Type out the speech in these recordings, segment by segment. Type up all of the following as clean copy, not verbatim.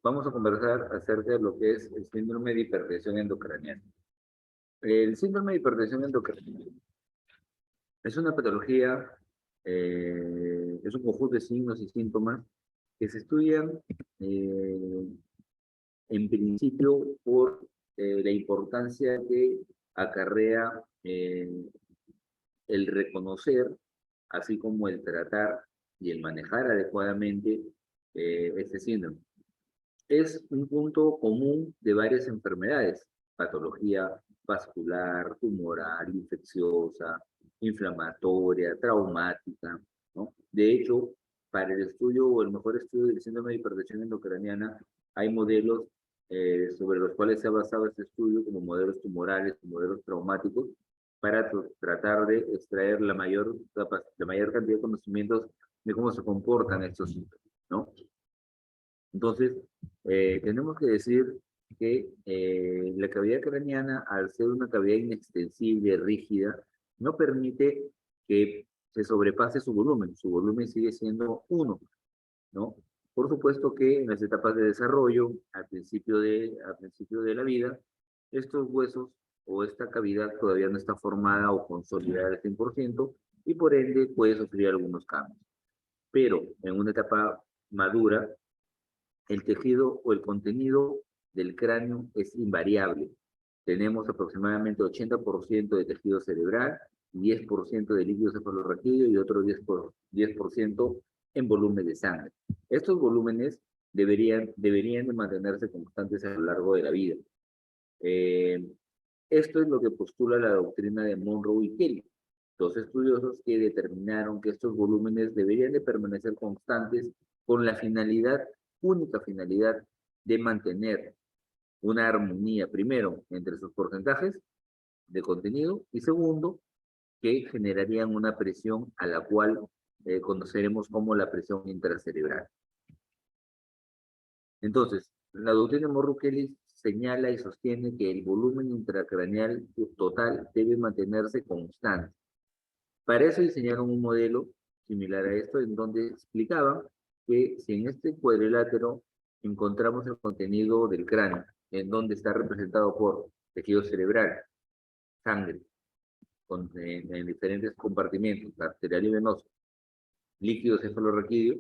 vamos a conversar acerca de lo que es el síndrome de hipertensión endocraniana. El síndrome de hipertensión endocraniana es una patología, es un conjunto de signos y síntomas que se estudian eh, en principio por la importancia que acarrea el reconocer, así como el tratar y el manejar adecuadamente este síndrome. Es un punto común de varias enfermedades, patología vascular, tumoral, infecciosa, inflamatoria, traumática, ¿no? De hecho, para el estudio o el mejor estudio del síndrome de hipertensión endocraniana, hay modelos sobre los cuales se ha basado este estudio, como modelos tumorales, modelos traumáticos, para tratar de extraer la mayor cantidad de conocimientos de cómo se comportan estos síntomas, ¿no? Entonces, tenemos que decir que la cavidad craneana, al ser una cavidad inextensible, rígida, no permite que se sobrepase su volumen. Su volumen sigue siendo 1, ¿no? Por supuesto que en las etapas de desarrollo, al principio de la vida, estos huesos o esta cavidad todavía no está formada o consolidada al 100% y por ende puede sufrir algunos cambios. Pero en una etapa madura, el tejido o el contenido del cráneo es invariable. Tenemos aproximadamente 80% de tejido cerebral, 10% de líquido cefalorraquídeo y otro 10% en volumen de sangre. Estos volúmenes deberían de mantenerse constantes a lo largo de la vida. Eh, Esto es lo que postula la doctrina de Monroe y Kelly, dos estudiosos que determinaron que estos volúmenes deberían de permanecer constantes con la única finalidad de mantener una armonía, primero, entre sus porcentajes de contenido y segundo, que generarían una presión a la cual conoceremos como la presión intracerebral. Entonces, la doctrina Monroe-Kelly señala y sostiene que el volumen intracraneal total debe mantenerse constante. Para eso diseñaron un modelo similar a esto, en donde explicaban que si en este cuadrilátero encontramos el contenido del cráneo, en donde está representado por tejido cerebral, sangre, en diferentes compartimentos, arterial y venoso, líquido cefalorraquídeo,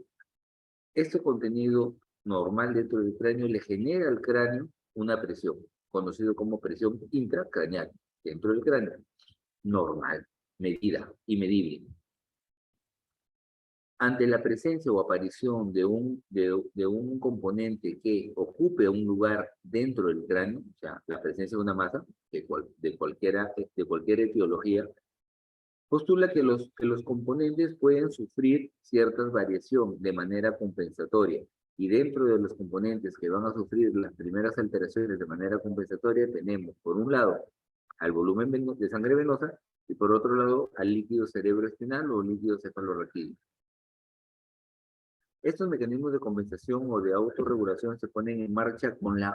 este contenido normal dentro del cráneo le genera al cráneo una presión, conocido como presión intracraneal, dentro del cráneo, normal, medida y medible. Ante la presencia o aparición de un componente que ocupe un lugar dentro del cráneo, o sea, la presencia de una masa de cualquier etiología, postula que los componentes pueden sufrir ciertas variaciones de manera compensatoria. Y dentro de los componentes que van a sufrir las primeras alteraciones de manera compensatoria, tenemos, por un lado, al volumen de sangre venosa y por otro lado, al líquido cerebroespinal o líquido cefalorraquídeo. Estos mecanismos de compensación o de autorregulación se ponen en marcha con el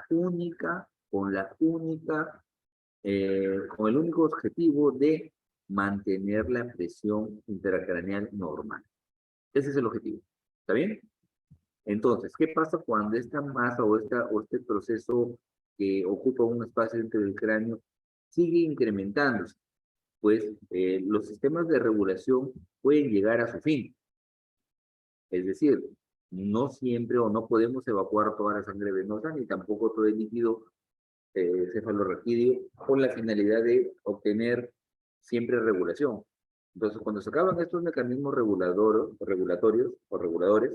único objetivo de mantener la presión intracraneal normal. Ese es el objetivo. ¿Está bien? Entonces, ¿qué pasa cuando esta masa o este proceso que ocupa un espacio dentro del cráneo sigue incrementándose? Pues los sistemas de regulación pueden llegar a su fin. Es decir, no siempre o no podemos evacuar toda la sangre venosa ni tampoco todo el líquido cefalorraquídeo con la finalidad de obtener siempre regulación. Entonces, cuando se acaban estos mecanismos regulatorios o reguladores,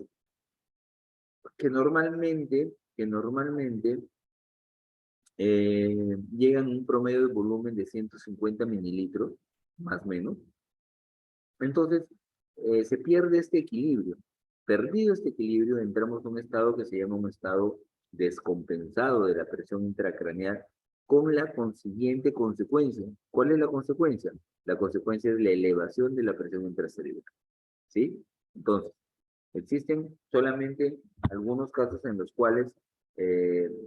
que normalmente llegan a un promedio de volumen de 150 mililitros, más o menos, entonces se pierde este equilibrio. Perdido este equilibrio, entramos a un estado que se llama un estado descompensado de la presión intracraneal, con la consiguiente consecuencia. ¿Cuál es la consecuencia? La consecuencia es la elevación de la presión intracerebral. ¿Sí? Entonces, existen solamente algunos casos en los cuales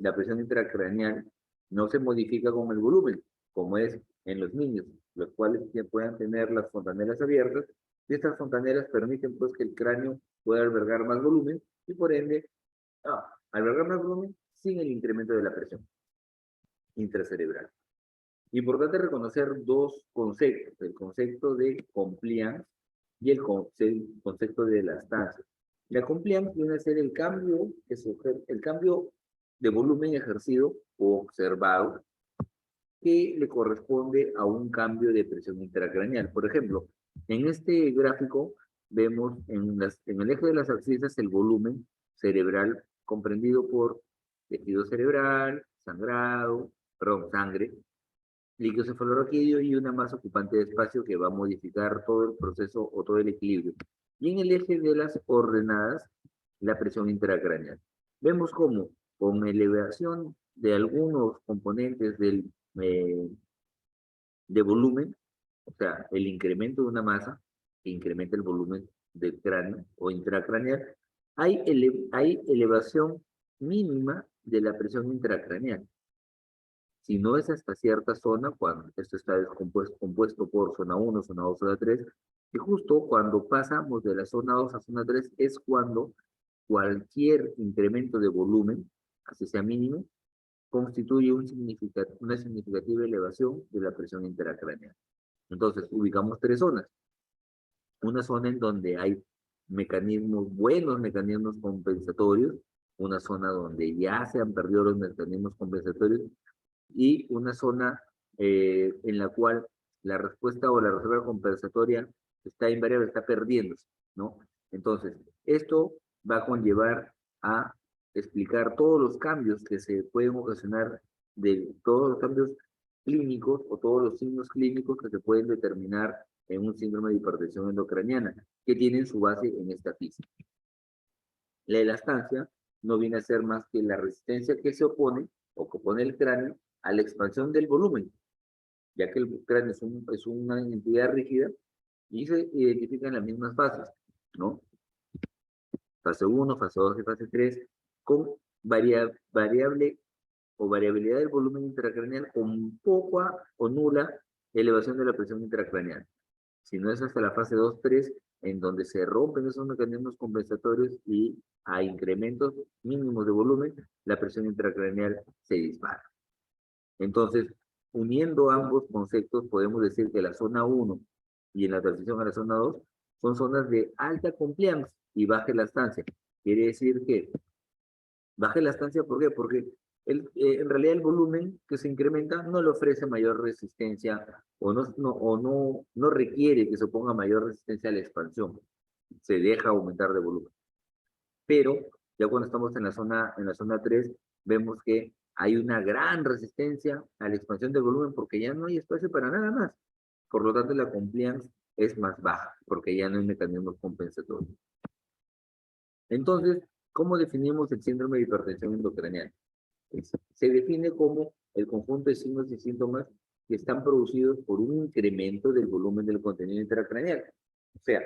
la presión intracraneal no se modifica con el volumen, como es en los niños, los cuales puedan tener las fontanelas abiertas, y estas fontanelas permiten pues que el cráneo pueda albergar más volumen y por ende albergar más volumen sin el incremento de la presión intracerebral. Importante reconocer dos conceptos, el concepto de compliance y el concepto de elastancia. La compliance viene a ser el cambio, el cambio de volumen ejercido o observado que le corresponde a un cambio de presión intracraneal. Por ejemplo, en este gráfico vemos en el eje de las abscisas el volumen cerebral comprendido por tejido cerebral, sangrado, perdón, sangre, líquido cefalorraquídeo y una masa ocupante de espacio que va a modificar todo el proceso o todo el equilibrio. Y en el eje de las ordenadas, la presión intracraneal. Vemos cómo con elevación de algunos componentes de volumen, o sea, el incremento de una masa que incrementa el volumen del cráneo o intracraneal, hay elevación mínima de la presión intracraneal. Si no es hasta cierta zona, cuando esto está compuesto por zona 1, zona 2, zona 3, y justo cuando pasamos de la zona 2 a zona 3 es cuando cualquier incremento de volumen, así sea mínimo, constituye una significativa elevación de la presión intracraneal. Entonces, ubicamos tres zonas. Una zona en donde hay buenos mecanismos compensatorios, una zona donde ya se han perdido los mecanismos compensatorios y una zona en la cual la respuesta o la reserva compensatoria está invariable, está perdiéndose, ¿no? Entonces, esto va a conllevar a explicar todos los cambios que se pueden ocasionar, de todos los cambios clínicos o todos los signos clínicos que se pueden determinar en un síndrome de hipertensión endocraniana, que tienen su base en esta física. La elastancia no viene a ser más que la resistencia que se opone o que opone el cráneo a la expansión del volumen, ya que el cráneo es una entidad rígida y se identifican las mismas fases, ¿no? Fase 1, fase 2 y fase 3, con variable o variabilidad del volumen intracraneal con poca o nula elevación de la presión intracraneal. Si no es hasta la fase 2-3, en donde se rompen esos mecanismos compensatorios y a incrementos mínimos de volumen, la presión intracraneal se dispara. Entonces, uniendo ambos conceptos, podemos decir que la zona 1 y en la transición a la zona 2 son zonas de alta compliance y baja elastancia. Quiere decir que baja elastancia, ¿por qué? Porque en realidad el volumen que se incrementa no le ofrece mayor resistencia o no requiere que se ponga mayor resistencia a la expansión. Se deja aumentar de volumen. Pero ya cuando estamos en la zona 3, vemos que hay una gran resistencia a la expansión del volumen porque ya no hay espacio para nada más. Por lo tanto, la compliance es más baja porque ya no hay mecanismos compensatorios. Entonces, ¿cómo definimos el síndrome de hipertensión endocraniana? Se define como el conjunto de signos y síntomas que están producidos por un incremento del volumen del contenido intracraneal. O sea,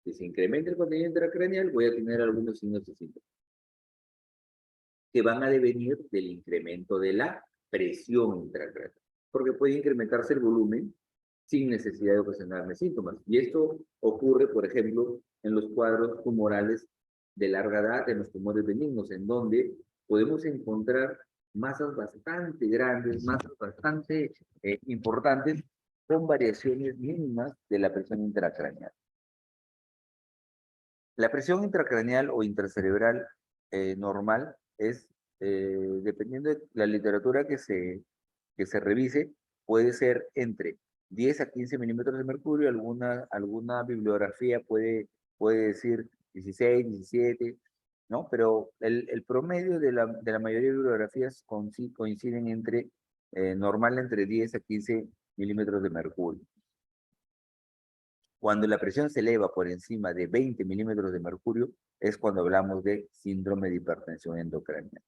si se incrementa el contenido intracraneal, voy a tener algunos signos y síntomas que van a devenir del incremento de la presión intracraneal, porque puede incrementarse el volumen sin necesidad de ocasionarme síntomas. Y esto ocurre, por ejemplo, en los cuadros tumorales de larga edad, en los tumores benignos, en donde podemos encontrar masas bastante grandes, masas bastante importantes, con variaciones mínimas de la presión intracraneal. La presión intracraneal o intracerebral normal es, dependiendo de la literatura que se revise, puede ser entre 10 a 15 milímetros de mercurio, alguna bibliografía puede decir 16, 17, ¿no? Pero el promedio de la mayoría de bibliografías coinciden normal entre 10 a 15 milímetros de mercurio. Cuando la presión se eleva por encima de 20 milímetros de mercurio, es cuando hablamos de síndrome de hipertensión endocraniana.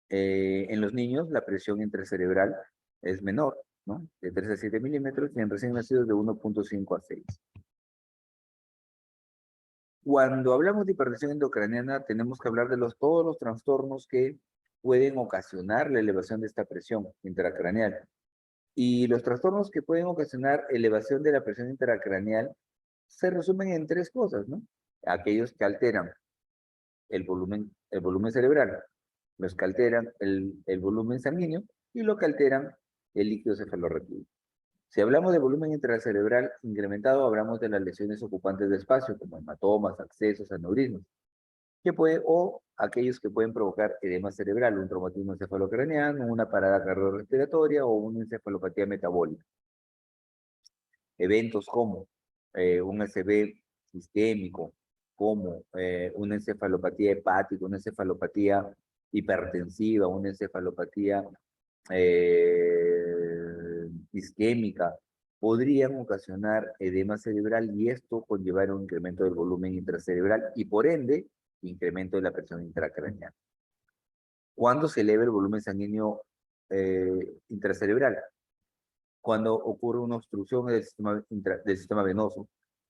En los niños, la presión intracerebral es menor, ¿no? De 3 a 7 milímetros, y en recién nacidos de 1.5 a 6. Cuando hablamos de hipertensión endocraniana, tenemos que hablar de todos los trastornos que pueden ocasionar la elevación de esta presión intracraneal. Y los trastornos que pueden ocasionar elevación de la presión intracraneal se resumen en tres cosas, ¿no? Aquellos que alteran el volumen cerebral, los que alteran el volumen sanguíneo y lo que alteran el líquido cefalorraquídeo. Si hablamos de volumen intracerebral incrementado, hablamos de las lesiones ocupantes de espacio, como hematomas, abscesos, aneurismas, o aquellos que pueden provocar edema cerebral, un traumatismo encefalocraneano, una parada cardiorrespiratoria o una encefalopatía metabólica. Eventos como un ACV sistémico, como una encefalopatía hepática, una encefalopatía hipertensiva, una encefalopatía isquémica, podrían ocasionar edema cerebral y esto conllevar un incremento del volumen intracerebral y por ende, incremento de la presión intracraneal. ¿Cuándo se eleva el volumen sanguíneo intracerebral? Cuando ocurre una obstrucción del sistema venoso,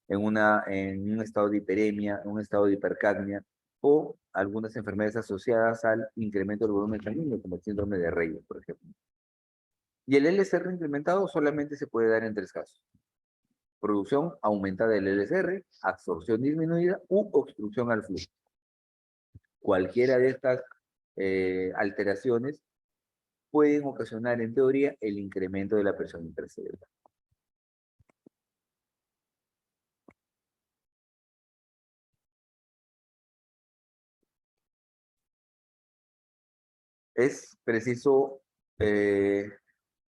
en un estado de hiperemia, en un estado de hipercapnia, o algunas enfermedades asociadas al incremento del volumen sanguíneo, como el síndrome de Raynaud, por ejemplo. Y el LCR incrementado solamente se puede dar en 3 casos. Producción aumentada del LCR, absorción disminuida u obstrucción al flujo. Cualquiera de estas alteraciones pueden ocasionar, en teoría, el incremento de la presión intracerebral. Es preciso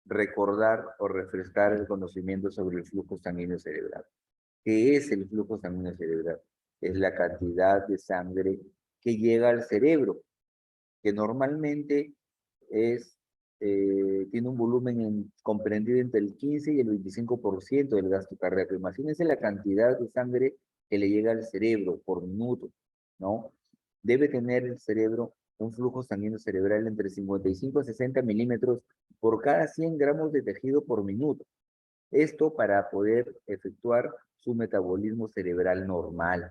recordar o refrescar el conocimiento sobre el flujo sanguíneo cerebral. ¿Qué es el flujo sanguíneo cerebral? Es la cantidad de sangre que llega al cerebro, que normalmente tiene un volumen comprendido entre el 15 y el 25% del gasto cardíaco. Imagínense la cantidad de sangre que le llega al cerebro por minuto, ¿no? Debe tener el cerebro un flujo sanguíneo cerebral entre 55 a 60 milímetros por cada 100 gramos de tejido por minuto. Esto para poder efectuar su metabolismo cerebral normal.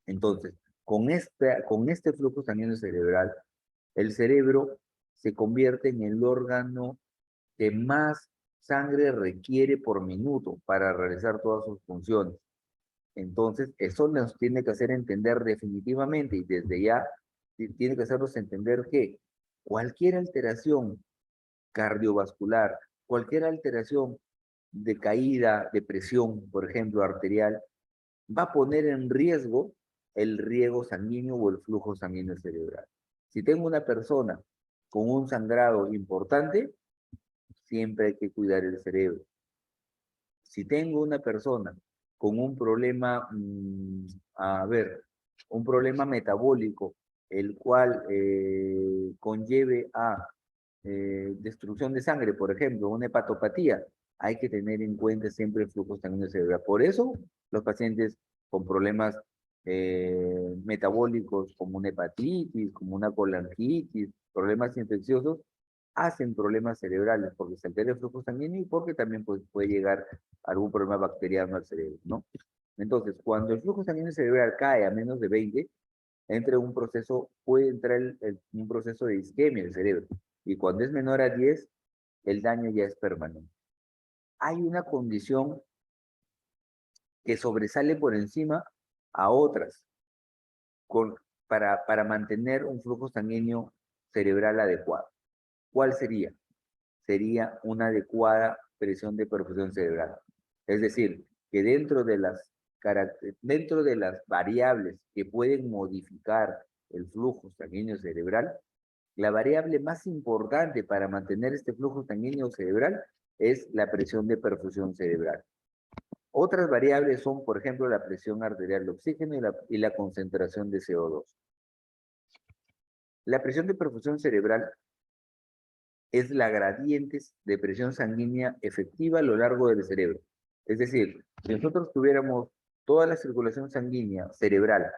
Entonces, con este flujo sanguíneo cerebral, el cerebro se convierte en el órgano que más sangre requiere por minuto para realizar todas sus funciones. Entonces, eso nos tiene que hacer entender definitivamente y desde ya tiene que hacernos entender que cualquier alteración cardiovascular, cualquier alteración de caída, de presión, por ejemplo, arterial, va a poner en riesgo el riego sanguíneo o el flujo sanguíneo cerebral. Si tengo una persona con un sangrado importante, siempre hay que cuidar el cerebro. Si tengo una persona con un problema, un problema metabólico, el cual conlleve a destrucción de sangre, por ejemplo, una hepatopatía, hay que tener en cuenta siempre el flujo sanguíneo cerebral. Por eso, los pacientes con problemas metabólicos como una hepatitis, como una colangitis, problemas infecciosos, hacen problemas cerebrales porque se altera el flujo sanguíneo y porque también pues, puede llegar algún problema bacteriano al cerebro, ¿no? Entonces, cuando el flujo sanguíneo cerebral cae a menos de 20, puede entrar un proceso de isquemia del cerebro. Y cuando es menor a 10, el daño ya es permanente. Hay una condición que sobresale por encima a otras para mantener un flujo sanguíneo cerebral adecuado. ¿Cuál sería? Sería una adecuada presión de perfusión cerebral. Es decir, que dentro de las variables que pueden modificar el flujo sanguíneo cerebral, la variable más importante para mantener este flujo sanguíneo cerebral es la presión de perfusión cerebral. Otras variables son, por ejemplo, la presión arterial de oxígeno y la concentración de CO2. La presión de perfusión cerebral es la gradiente de presión sanguínea efectiva a lo largo del cerebro. Es decir, si nosotros tuviéramos toda la circulación sanguínea cerebral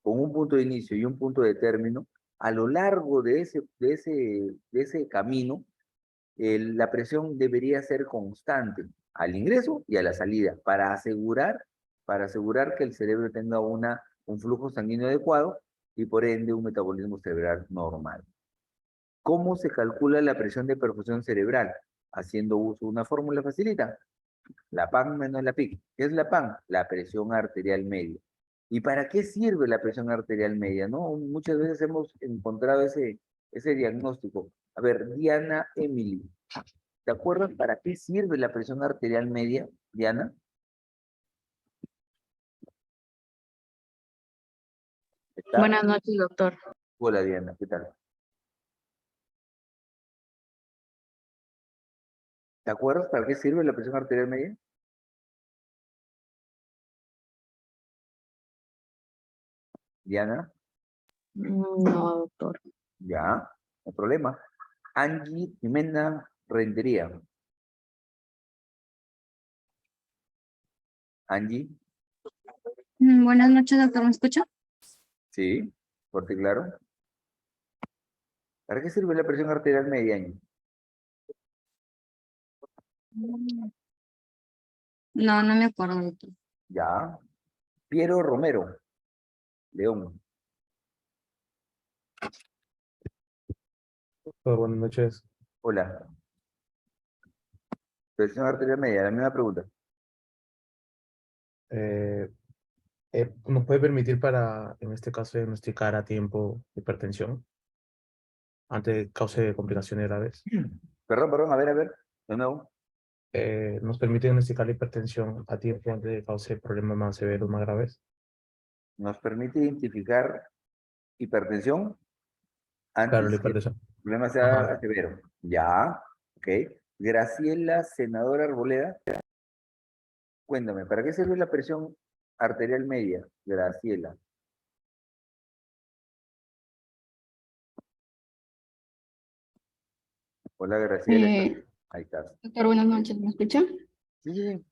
con un punto de inicio y un punto de término, a lo largo de ese camino, la presión debería ser constante al ingreso y a la salida para asegurar que el cerebro tenga un flujo sanguíneo adecuado y por ende un metabolismo cerebral normal. ¿Cómo se calcula la presión de perfusión cerebral? Haciendo uso de una fórmula facilita. La PAN menos la PIC. ¿Qué es la PAN? La presión arterial media. ¿Y para qué sirve la presión arterial media? ¿No? Muchas veces hemos encontrado ese diagnóstico. A ver, Diana Emily, ¿te acuerdas para qué sirve la presión arterial media, Diana? ¿Está? Buenas noches, doctor. Hola, Diana, ¿qué tal? ¿Te acuerdas para qué sirve la presión arterial media? Diana, No, doctor. ya, no hay problema. Angie Jimena Rentería. Angie, Buenas noches, doctor. ¿Me escucha? sí, fuerte y claro. ¿Para qué sirve la presión arterial media, Angie? No, no me acuerdo, doctor. Ya. Piero Romero, León. Buenas noches. Hola. Presión arterial media, la misma pregunta. Eh, ¿Nos puede permitir para, en este caso, diagnosticar a tiempo hipertensión antes de que cause complicaciones graves? Perdón, a ver, de nuevo. ¿Nos permite diagnosticar la hipertensión a tiempo antes de que cause problemas más severos, más graves? Nos permite identificar hipertensión Claro, la antes que el hipertensión. problema Ajá. sea severo. Ya, ok. Graciela, senadora Arboleda, cuéntame, ¿para qué sirve la presión arterial media, Graciela? Hola, Graciela, ahí estás. Doctor, buenas noches. ¿Me escucha? Sí, sí, sí.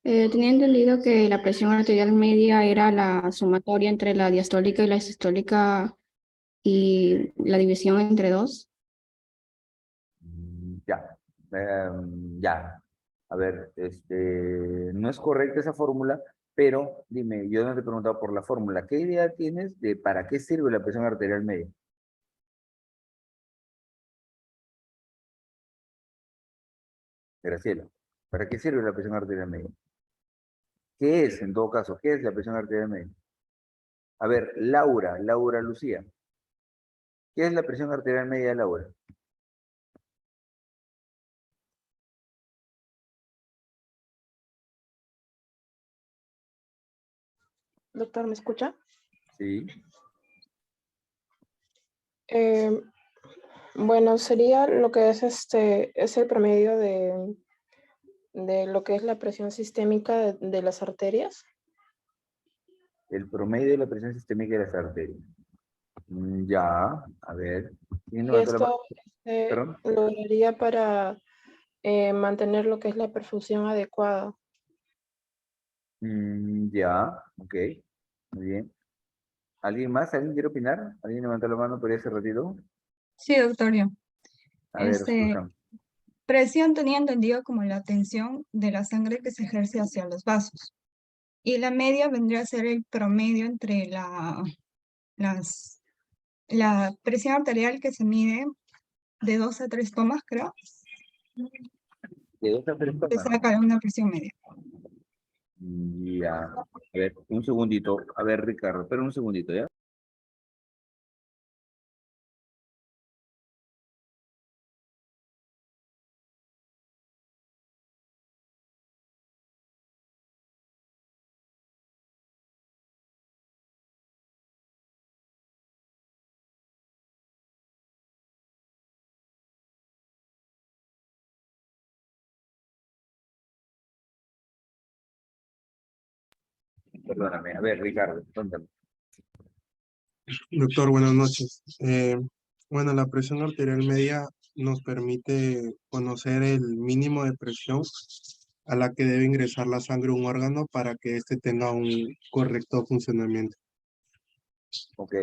Tenía entendido que la presión arterial media era la sumatoria entre la diastólica y la sistólica y la división entre dos. Ya, ya. A ver, no es correcta esa fórmula, pero dime, yo no te he preguntado por la fórmula. ¿Qué idea tienes de para qué sirve la presión arterial media? Graciela, ¿para qué sirve la presión arterial media? ¿Qué es, en todo caso, qué es la presión arterial media? A ver, Laura Lucía, ¿qué es la presión arterial media, Laura? Doctor, ¿me escucha? Sí, Eh, bueno, sería lo que es el promedio de lo que es la presión sistémica de las arterias. el promedio de la presión sistémica de las arterias. Ya, a ver, ¿quién Y levantó la mano? esto Perdón. lo daría para mantener lo que es la perfusión adecuada. Ya, ok, muy bien. ¿Alguien más? ¿Alguien quiere opinar? ¿Alguien levantó la mano por ese ratito? Sí, doctorio. A ver, escuchan. Presión tenía entendido como la tensión de la sangre que se ejerce hacia los vasos. Y la media vendría a ser el promedio entre la presión arterial que se mide de 2 a 3 tomas, creo, ¿De dos a tres se tomas? saca una presión media. Ya. A ver, un segundito. A ver, Ricardo, espera un segundito, ¿ya? Perdóname. A ver, Ricardo, cuéntame. Doctor, buenas noches. Bueno, la presión arterial media nos permite conocer el mínimo de presión a la que debe ingresar la sangre a un órgano para que éste tenga un correcto funcionamiento. Ok,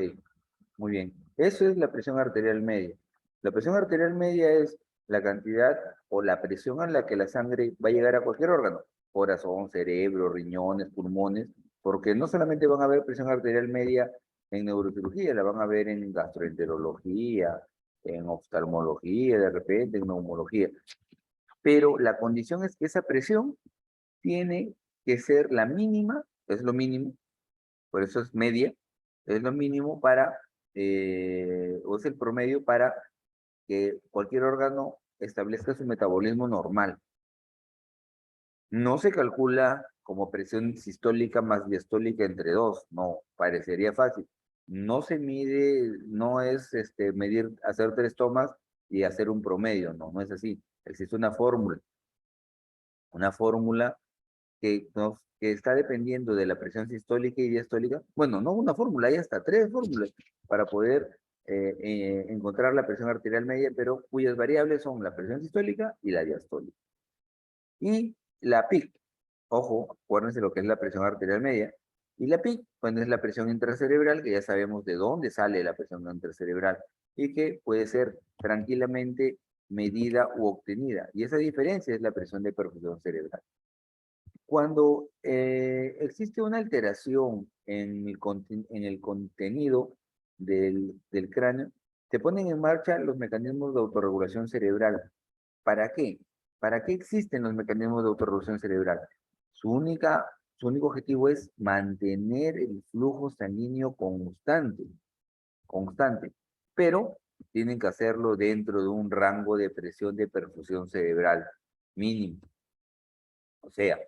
muy bien. Eso es la presión arterial media. La presión arterial media es la cantidad o la presión a la que la sangre va a llegar a cualquier órgano. Corazón, cerebro, riñones, pulmones. Porque no solamente van a ver presión arterial media en neurocirugía, la van a ver en gastroenterología, en oftalmología, de repente, en neumología. Pero la condición es que esa presión tiene que ser la mínima, es lo mínimo, por eso es media, es lo mínimo para, o es el promedio para que cualquier órgano establezca su metabolismo normal. No se calcula como presión sistólica más diastólica entre dos, no, parecería fácil. No se mide, no es medir, hacer 3 tomas y hacer un promedio, no, no es así. Existe una fórmula que está dependiendo de la presión sistólica y diastólica. Bueno, no una fórmula, hay hasta 3 fórmulas para poder encontrar la presión arterial media, pero cuyas variables son la presión sistólica y la diastólica. Y la PIC, ojo, acuérdense lo que es la presión arterial media, y la PIC, pues es la presión intracerebral, que ya sabemos de dónde sale la presión intracerebral, y que puede ser tranquilamente medida u obtenida, y esa diferencia es la presión de perfusión cerebral. Cuando existe una alteración en el contenido del cráneo, se ponen en marcha los mecanismos de autorregulación cerebral. ¿Para qué? ¿Para qué existen los mecanismos de autorregulación cerebral? Su único objetivo es mantener el flujo sanguíneo constante, pero tienen que hacerlo dentro de un rango de presión de perfusión cerebral mínimo. O sea,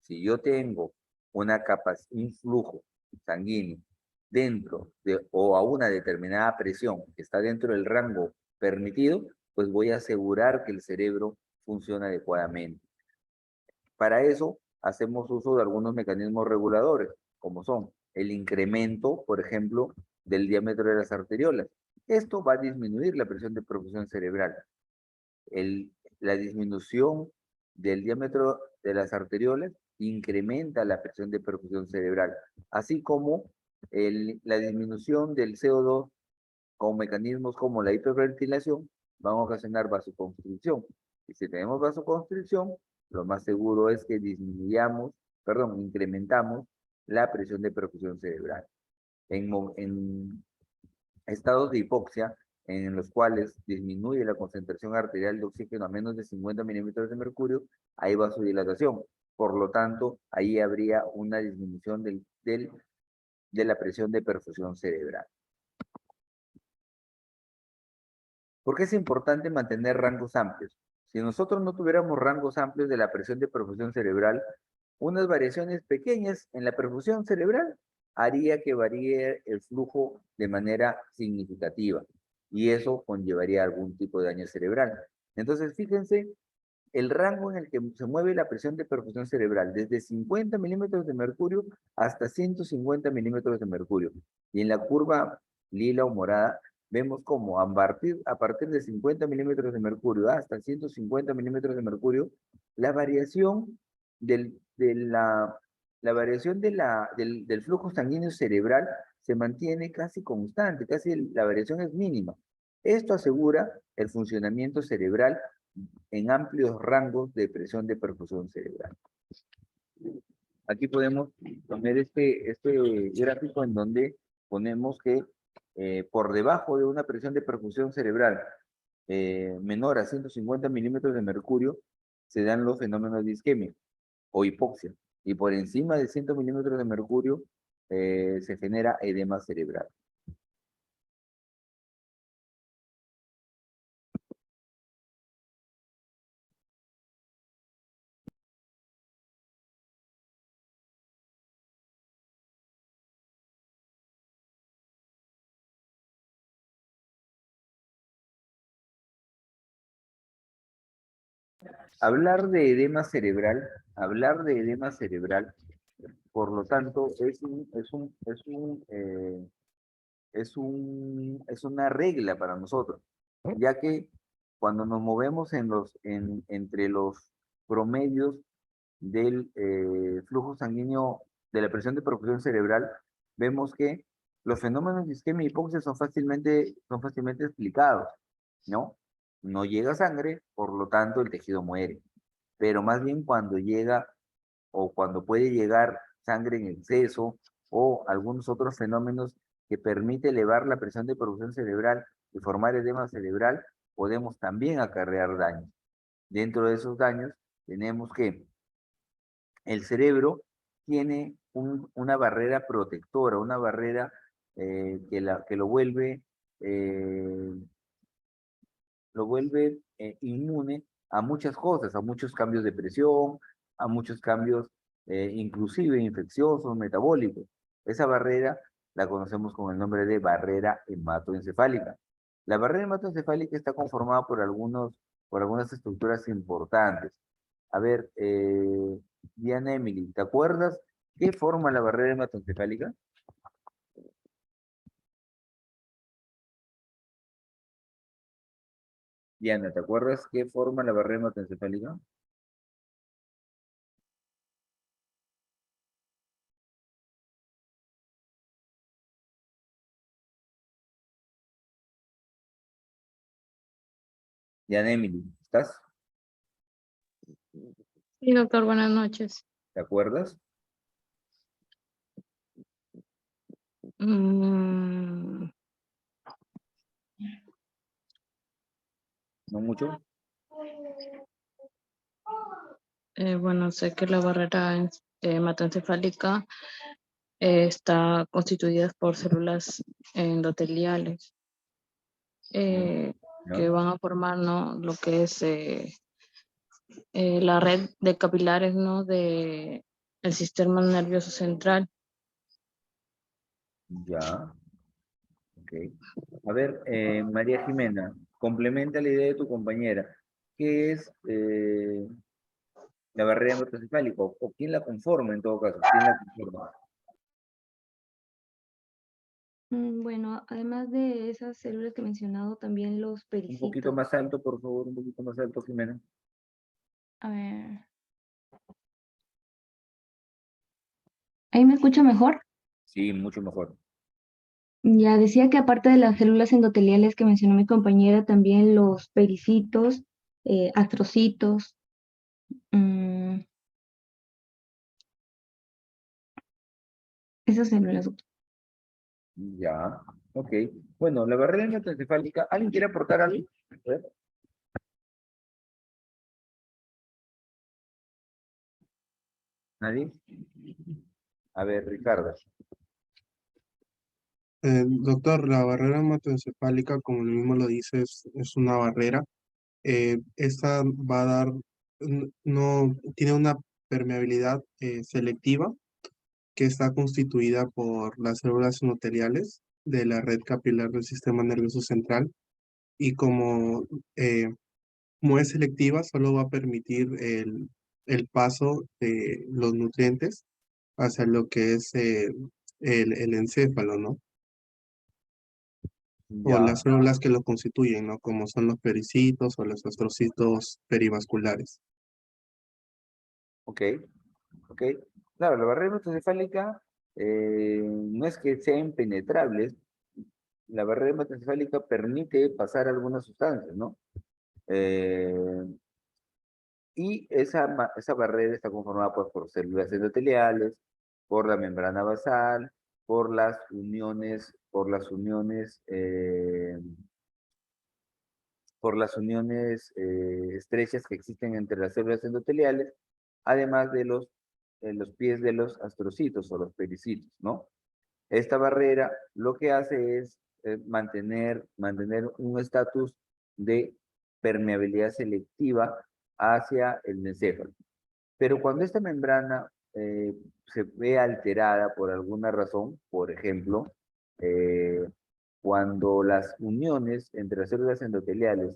si yo tengo un flujo sanguíneo dentro de o a una determinada presión que está dentro del rango permitido, pues voy a asegurar que el cerebro funciona adecuadamente. Para eso hacemos uso de algunos mecanismos reguladores, como son el incremento, por ejemplo, del diámetro de las arteriolas. Esto va a disminuir la presión de perfusión cerebral. La disminución del diámetro de las arteriolas incrementa la presión de perfusión cerebral, así como la disminución del CO2 con mecanismos como la hiperventilación van a ocasionar vasoconstricción. Y si tenemos vasoconstricción, lo más seguro es que incrementamos la presión de perfusión cerebral. En estados de hipoxia, en los cuales disminuye la concentración arterial de oxígeno a menos de 50 milímetros de mercurio, hay vasodilatación. Por lo tanto, ahí habría una disminución de la presión de perfusión cerebral. ¿Por qué es importante mantener rangos amplios? Si nosotros no tuviéramos rangos amplios de la presión de perfusión cerebral, unas variaciones pequeñas en la perfusión cerebral haría que varíe el flujo de manera significativa y eso conllevaría algún tipo de daño cerebral. Entonces, fíjense el rango en el que se mueve la presión de perfusión cerebral, desde 50 milímetros de mercurio hasta 150 milímetros de mercurio. Y en la curva lila o morada, vemos como a partir de 50 milímetros de mercurio hasta 150 milímetros de mercurio, la variación del flujo sanguíneo cerebral se mantiene casi constante, la variación es mínima. Esto asegura el funcionamiento cerebral en amplios rangos de presión de perfusión cerebral. Aquí podemos poner este gráfico en donde ponemos que por debajo de una presión de perfusión cerebral menor a 150 milímetros de mercurio se dan los fenómenos de isquemia o hipoxia, y por encima de 100 milímetros de mercurio se genera edema cerebral. Hablar de edema cerebral, por lo tanto, es una regla para nosotros, ya que cuando nos movemos entre los promedios del flujo sanguíneo de la presión de perfusión cerebral, vemos que los fenómenos de isquemia y hipoxia son fácilmente explicados, ¿no? No llega sangre, por lo tanto el tejido muere. Pero más bien cuando llega o cuando puede llegar sangre en exceso o algunos otros fenómenos que permite elevar la presión de perfusión cerebral y formar edema cerebral, podemos también acarrear daños. Dentro de esos daños tenemos que el cerebro tiene una barrera protectora, una barrera que lo vuelve inmune a muchas cosas, a muchos cambios de presión, a muchos cambios inclusive infecciosos, metabólicos. Esa barrera la conocemos con el nombre de barrera hematoencefálica. La barrera hematoencefálica está conformada por algunas estructuras importantes. A ver, Diana Emily, ¿te acuerdas qué forma la barrera hematoencefálica? Diana, ¿te acuerdas qué forma la barrera hematoencefálica? Diana Emily, ¿estás? Sí, doctor, buenas noches. ¿Te acuerdas? Mm, ¿No mucho? bueno, sé que la barrera hematoencefálica está constituida por células endoteliales que ¿No? van a formar, ¿no?, lo que es la red de capilares, ¿no?, de el sistema nervioso central. Ya, ok. A ver, María Jimena, complementa la idea de tu compañera. ¿Qué es la barrera hematoencefálica? ¿O quién la conforma en todo caso? ¿Quién la conforma? Bueno, además de esas células que he mencionado, también los Un poquito pericitos. más alto, por favor, un poquito más alto, Jimena. A ver. ¿Ahí me escucha mejor? Sí, mucho mejor. Ya decía que aparte de las células endoteliales que mencionó mi compañera, también los pericitos, astrocitos, mm, esas células. Ya, ok. Bueno, la barrera hematoencefálica, ¿alguien quiere aportar algo? A ver. ¿Nadie? A ver, Ricardo. Doctor, la barrera hematoencefálica, como el mismo lo dice, es una barrera. Esta va a dar, no, tiene una permeabilidad selectiva que está constituida por las células endoteliales de la red capilar del sistema nervioso central y eh, como es selectiva, solo va a permitir el paso de los nutrientes hacia lo que es el encéfalo, ¿no? O Ya, las células que lo constituyen, ¿no? Como son los pericitos o los astrocitos perivasculares. ok, ok. Claro, la barrera hematoencefálica no es que sea impenetrable, la barrera hematoencefálica permite pasar algunas sustancias, ¿no? Eh, y esa barrera está conformada pues, por células endoteliales, por la membrana basal, por las uniones estrechas que existen entre las células endoteliales, además de los pies de los astrocitos o los pericitos, ¿no? Esta barrera lo que hace es mantener un estatus de permeabilidad selectiva hacia el meséfalo. Pero cuando esta membrana se ve alterada por alguna razón, por ejemplo, eh, cuando las uniones entre las células endoteliales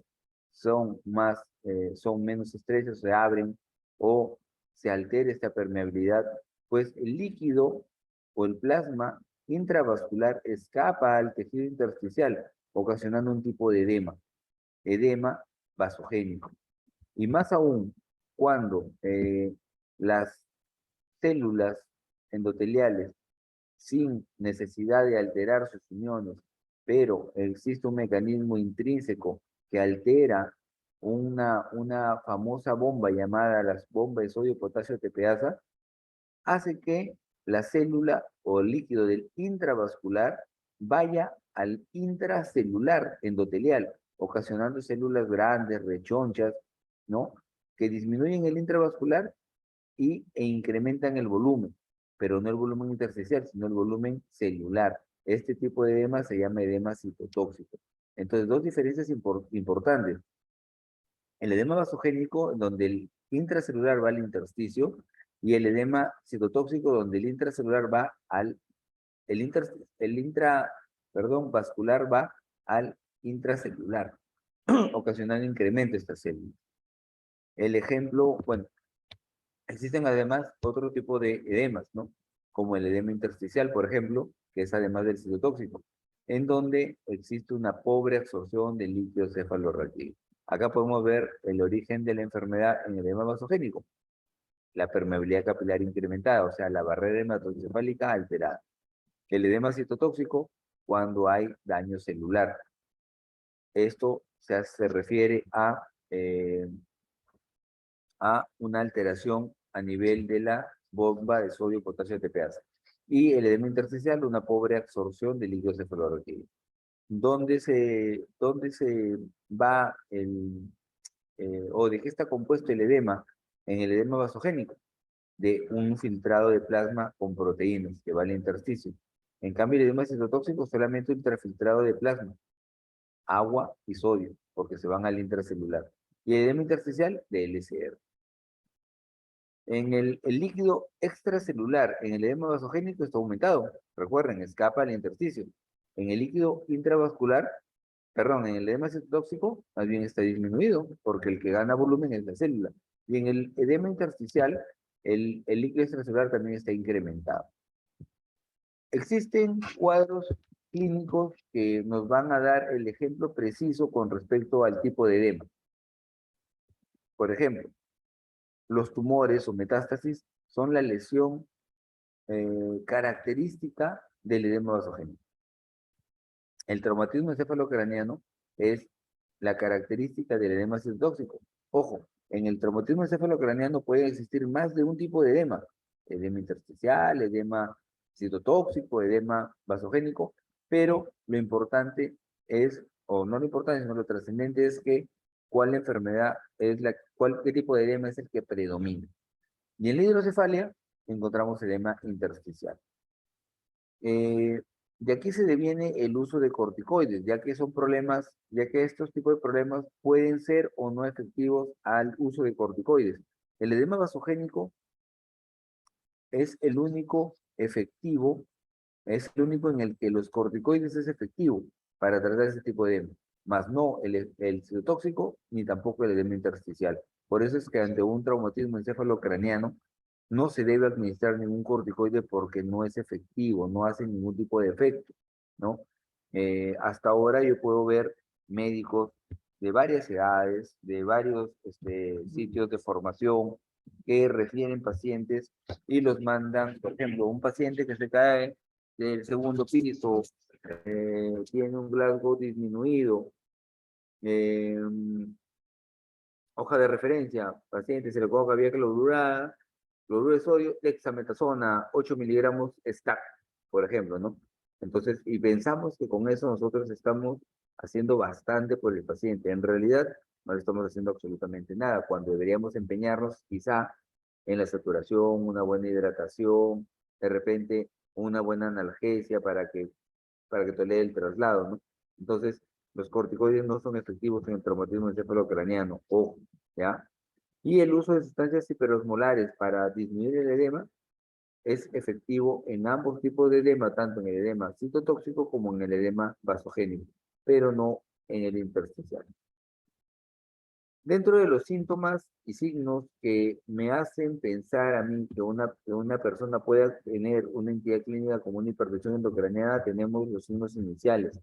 son menos estrechas, se abren o se altera esta permeabilidad, pues el líquido o el plasma intravascular escapa al tejido intersticial, ocasionando un tipo de edema vasogénico. Y más aún, cuando las células endoteliales, sin necesidad de alterar sus uniones, pero existe un mecanismo intrínseco que altera una famosa bomba llamada las bombas de sodio-potasio TPasa, hace que la célula o líquido del intravascular vaya al intracelular endotelial, ocasionando células grandes, rechonchas, ¿no? Que disminuyen el intravascular e incrementan el volumen. pero no el volumen intersticial, sino el volumen celular. Este tipo de edema se llama edema citotóxico. Entonces, dos diferencias importantes. El edema vasogénico, donde el intracelular va al intersticio, y el edema citotóxico, donde el intracelular va al, vascular va al intracelular, ocasionando incremento de esta célula. El ejemplo, bueno, existen además otro tipo de edemas, ¿no? Como el edema intersticial, por ejemplo, que es además del citotóxico, en donde existe una pobre absorción del líquido cefalorraquídeo. Acá podemos ver el origen de la enfermedad en el edema vasogénico, la permeabilidad capilar incrementada, o sea, la barrera hematoencefálica alterada. El edema citotóxico, cuando hay daño celular. Esto se refiere a una alteración a nivel de la bomba de sodio, potasio, ATPase. Y el edema intersticial, una pobre absorción de líquido cefalorraquídeo. ¿Dónde se va o de qué está compuesto el edema? En el edema vasogénico, de un filtrado de plasma con proteínas que va al intersticio. En cambio, el edema citotóxico solamente un intrafiltrado de plasma, agua y sodio, porque se van al intracelular. Y el edema intersticial de LCR. En el líquido extracelular, en el edema vasogénico está aumentado. Recuerden, escapa al intersticio. En el líquido intravascular, perdón, en el edema citotóxico, más bien está disminuido, porque el que gana volumen es la célula. Y en el edema intersticial, el líquido extracelular también está incrementado. Existen cuadros clínicos que nos van a dar el ejemplo preciso con respecto al tipo de edema. Por ejemplo, los tumores o metástasis son la lesión característica del edema vasogénico. El traumatismo encefalocraneano es la característica del edema citotóxico. Ojo, en el traumatismo encefalocraneano puede existir más de un tipo de edema. Edema intersticial, edema citotóxico, edema vasogénico, pero lo importante es, o no lo importante, sino lo trascendente es que cuál enfermedad es qué tipo de edema es el que predomina. Y en la hidrocefalia encontramos edema intersticial. De aquí se deviene el uso de corticoides, ya que son problemas, ya que estos tipos de problemas pueden ser o no efectivos al uso de corticoides. El edema vasogénico es el único efectivo, es el único en el que los corticoides es efectivo para tratar ese tipo de edema, más no el citotóxico ni tampoco el edema intersticial. Por eso es que ante un traumatismo encefalocraneano no se debe administrar ningún corticoide porque no es efectivo, no hace ningún tipo de efecto, ¿no? Hasta ahora yo puedo ver médicos de varias edades, de varios sitios de formación que refieren pacientes y los mandan, por ejemplo, un paciente que se cae del segundo piso, tiene un Glasgow disminuido, hoja de referencia, paciente se le coloca vía clorurada, cloruro de sodio, dexametasona, 8 miligramos STAC, por ejemplo, ¿no? Entonces, y pensamos que con eso nosotros estamos haciendo bastante por el paciente. En realidad, no le estamos haciendo absolutamente nada, cuando deberíamos empeñarnos quizá en la saturación, una buena hidratación, de repente una buena analgesia para que tolere el traslado, ¿no? Entonces, los corticoides no son efectivos en el traumatismo encefalocraneano, ojo, ¿ya? Y el uso de sustancias hiperosmolares para disminuir el edema es efectivo en ambos tipos de edema, tanto en el edema citotóxico como en el edema vasogénico, pero no en el intersticial. Dentro de los síntomas y signos que me hacen pensar a mí que una persona pueda tener una entidad clínica como una hipertensión endocraneana, tenemos los signos iniciales,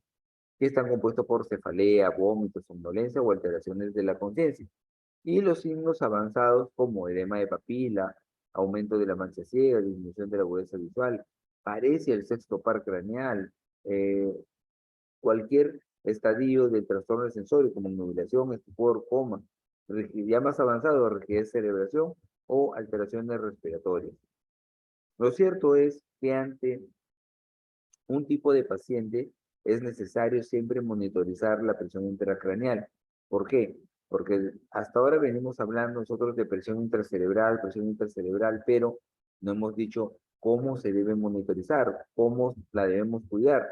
que están compuestos por cefalea, vómitos, somnolencia o alteraciones de la conciencia. Y los signos avanzados como edema de papila, aumento de la mancha ciega, disminución de la agudeza visual, parecia el sexto par craneal, cualquier estadio del trastorno sensorio como inmobilización, estupor, coma, ya más avanzado, rigidez cerebración o alteraciones respiratorias. Lo cierto es que ante un tipo de paciente es necesario siempre monitorizar la presión intracraneal. ¿Por qué? Porque hasta ahora venimos hablando nosotros de presión intracerebral, pero no hemos dicho cómo se debe monitorizar, cómo la debemos cuidar.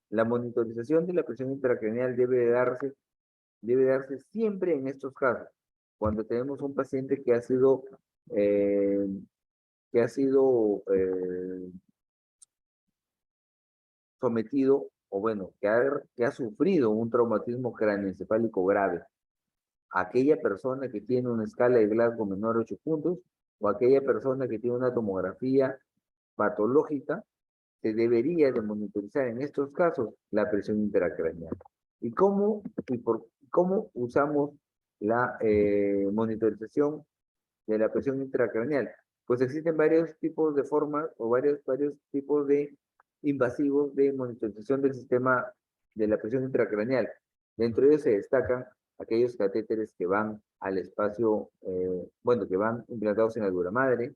La monitorización de la presión intracraneal debe darse siempre en estos casos, cuando tenemos un paciente que ha sido, eh, que ha sido sometido, o bueno, que ha sufrido un traumatismo craneoencefálico grave. Aquella persona que tiene una escala de Glasgow menor a 8 puntos, o aquella persona que tiene una tomografía patológica, se debería de monitorizar en estos casos la presión intracraneal. ¿Cómo usamos la monitorización de la presión intracraneal? Pues existen varios tipos de formas o varios tipos de invasivos de monitorización del sistema de la presión intracraneal. Dentro de ellos se destacan aquellos catéteres que van al espacio, que van implantados en la dura madre,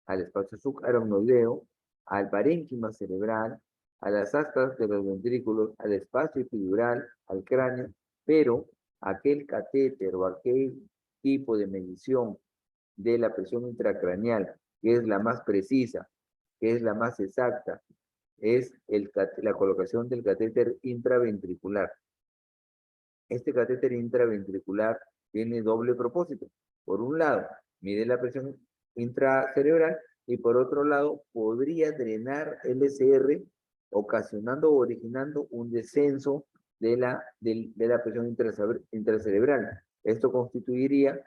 al espacio subaracnoideo, al parénquima cerebral, a las astas de los ventrículos, al espacio epidural, al cráneo, pero aquel catéter o aquel tipo de medición de la presión intracraneal, que es la más precisa, que es la más exacta, es la colocación del catéter intraventricular. Este catéter intraventricular tiene doble propósito. Por un lado, mide la presión intracerebral y por otro lado, podría drenar el SR, ocasionando o originando un descenso de la presión intracerebral. Esto constituiría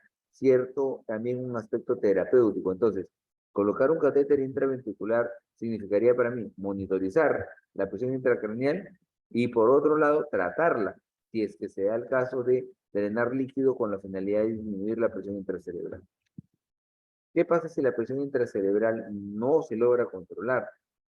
también un aspecto terapéutico. Entonces, colocar un catéter intraventricular significaría para mí monitorizar la presión intracraneal y por otro lado, tratarla, si es que se da el caso de drenar líquido con la finalidad de disminuir la presión intracerebral. ¿Qué pasa si la presión intracerebral no se logra controlar?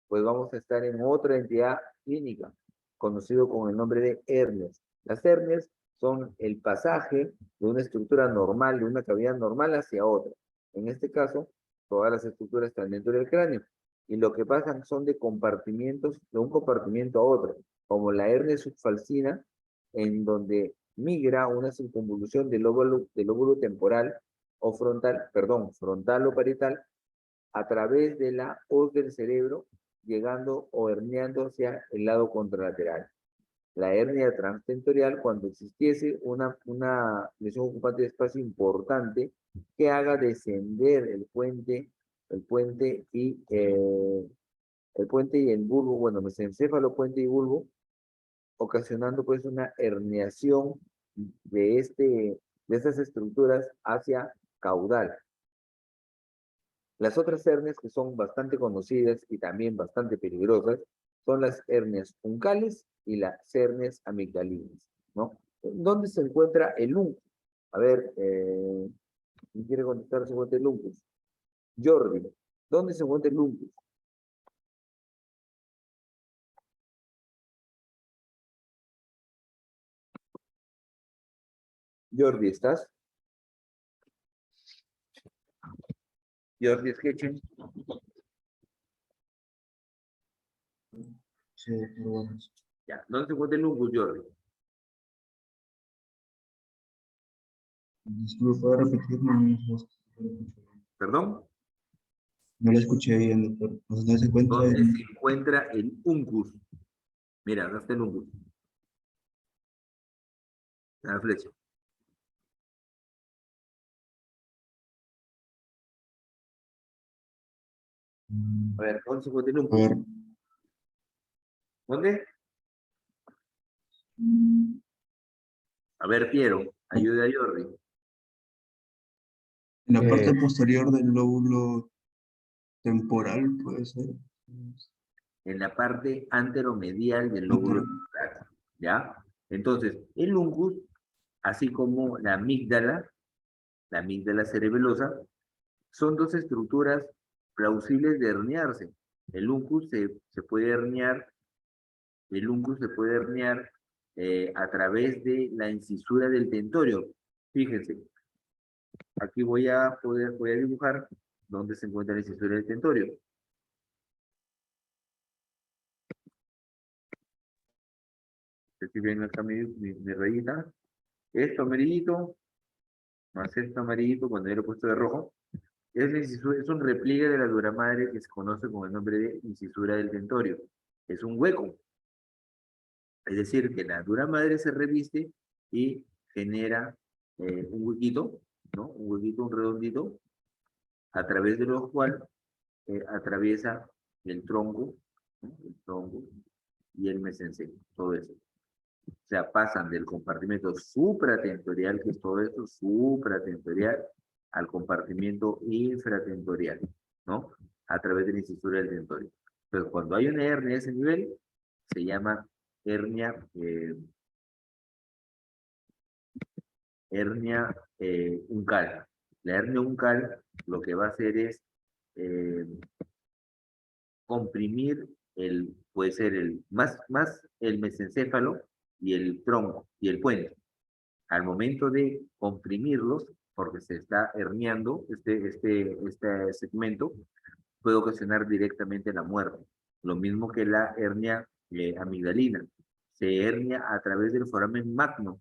Pues vamos a estar en otra entidad clínica, conocido con el nombre de hernias. Las hernias son el pasaje de una estructura normal, de una cavidad normal hacia otra. En este caso, todas las estructuras están dentro del cráneo. Y lo que pasan son de compartimientos, de un compartimiento a otro, como la hernia subfalcina, en donde migra una circunvolución del lóbulo temporal o frontal o parietal, a través de la hoz del cerebro, llegando o herniando hacia el lado contralateral. La hernia transtentorial, cuando existiese una lesión ocupante de espacio importante que haga descender el puente y el bulbo, bueno, mesencéfalo, puente y bulbo, ocasionando pues una herniación de estas estructuras hacia caudal. Las otras hernias que son bastante conocidas y también bastante peligrosas son las hernias uncales y las hernias amigdalinas, ¿no? ¿Dónde se encuentra el uncus? A ver, ¿quién quiere contestar se encuentra el uncus? Jordi, ¿dónde se encuentra el uncus? Jordi, ¿estás? Jordi Sketchen. Sí, muy buenas. Ya, ¿dónde se encuentra el uncus, Jordi? Disculpe, ¿puede repetir? ¿Perdón? No lo escuché bien, doctor. ¿Dónde se encuentra ¿Dónde el... se encuentra el uncus? Mira, acá está el uncus. La flecha. A ver, ¿dónde se encuentra el A uncus? ver, ¿Dónde? A ver, Piero, ayuda a Jordi. en la parte Eh, posterior del lóbulo temporal, puede ser. En la parte anteromedial del lóbulo Lateral. temporal, ¿ya? Entonces, el uncus, así como la amígdala cerebelosa, son dos estructuras plausibles de herniarse. El uncus se puede herniar, a través de la incisura del tentorio. Fíjense, aquí voy a dibujar dónde se encuentra la incisura del tentorio. Aquí ven acá mi rayita. Esto amarillito, más esto amarillito, cuando yo lo he puesto de rojo, Es un repliegue de la dura madre que se conoce con el nombre de incisura del tentorio. Es un hueco. Es decir, que la dura madre se reviste y genera un huequito, ¿no? Un huequito, un redondito, a través de lo cual atraviesa el tronco, ¿no? El tronco y el mesencerio, todo eso. O sea, pasan del compartimento supratentorial, que es todo esto, supratentorial, al compartimento infratentorial, ¿no? A través de la incisura del tentorio. Entonces, cuando hay una hernia a ese nivel, se llama hernia, uncal. La hernia uncal lo que va a hacer es comprimir puede ser más el mesencéfalo y el tronco y el puente. Al momento de comprimirlos, porque se está herniando este segmento, puede ocasionar directamente la muerte. Lo mismo que la hernia amigdalina. Se hernia a través del foramen magno.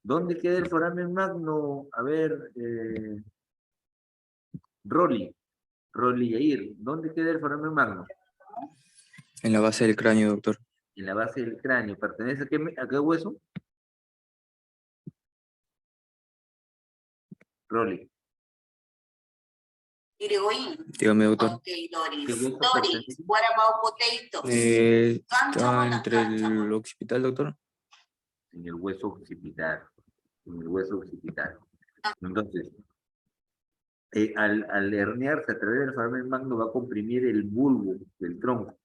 ¿Dónde queda el foramen magno? A ver, Rolly Yair, ¿dónde queda el foramen magno? En la base del cráneo, doctor. En la base del cráneo. ¿Pertenece a qué hueso? Rolly. Dígame, doctor. ¿Qué hueso pertenece? Está entre el occipital, doctor. En el hueso occipital. En el hueso occipital. Entonces, al herniarse a través del foramen magno va a comprimir el bulbo del tronco.